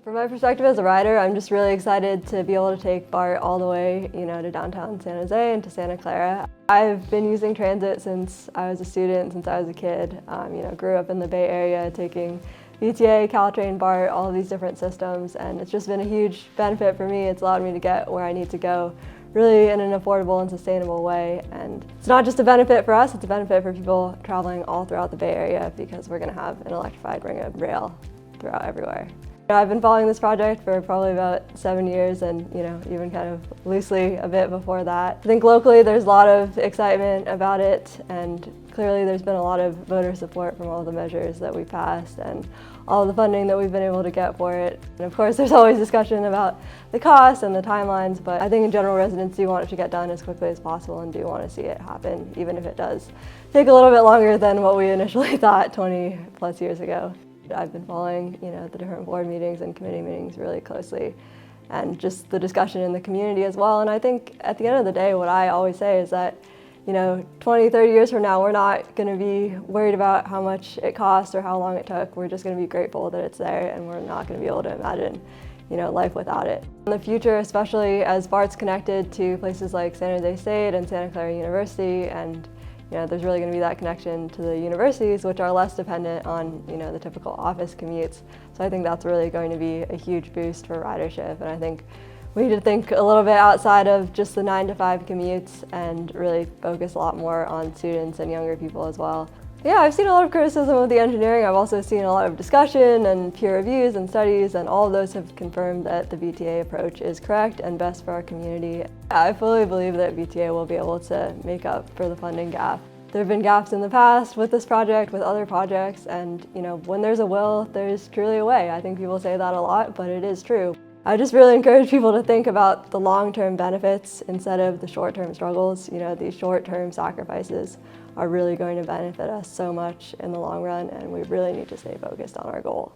From my perspective as a rider, I'm just really excited to be able to take BART all the way, to downtown San Jose and to Santa Clara. I've been using transit since I was a student, since I was a kid. Grew up in the Bay Area taking VTA, Caltrain, BART, all of these different systems, and it's just been a huge benefit for me. It's allowed me to get where I need to go really in an affordable and sustainable way. And it's not just a benefit for us, it's a benefit for people traveling all throughout the Bay Area because we're going to have an electrified ring of rail throughout everywhere. I've been following this project for probably about 7 years and even kind of loosely a bit before that. I think locally there's a lot of excitement about it, and clearly there's been a lot of voter support from all the measures that we passed and all of the funding that we've been able to get for it. And of course there's always discussion about the cost and the timelines, but I think in general residents do want it to get done as quickly as possible and do want to see it happen, even if it does take a little bit longer than what we initially thought 20 plus years ago. I've been following, the different board meetings and committee meetings really closely, and just the discussion in the community as well. And I think at the end of the day, what I always say is that, 20, 30 years from now, we're not going to be worried about how much it cost or how long it took. We're just going to be grateful that it's there, and we're not going to be able to imagine, life without it. In the future, especially as BART's connected to places like San Jose State and Santa Clara University, and there's really going to be that connection to the universities, which are less dependent on, the typical office commutes. So I think that's really going to be a huge boost for ridership. And I think we need to think a little bit outside of just the 9 to 5 commutes and really focus a lot more on students and younger people as well. Yeah, I've seen a lot of criticism of the engineering. I've also seen a lot of discussion and peer reviews and studies, and all of those have confirmed that the VTA approach is correct and best for our community. I fully believe that VTA will be able to make up for the funding gap. There have been gaps in the past with this project, with other projects, and when there's a will, there's truly a way. I think people say that a lot, but it is true. I just really encourage people to think about the long-term benefits instead of the short-term struggles. These short-term sacrifices are really going to benefit us so much in the long run, and we really need to stay focused on our goal.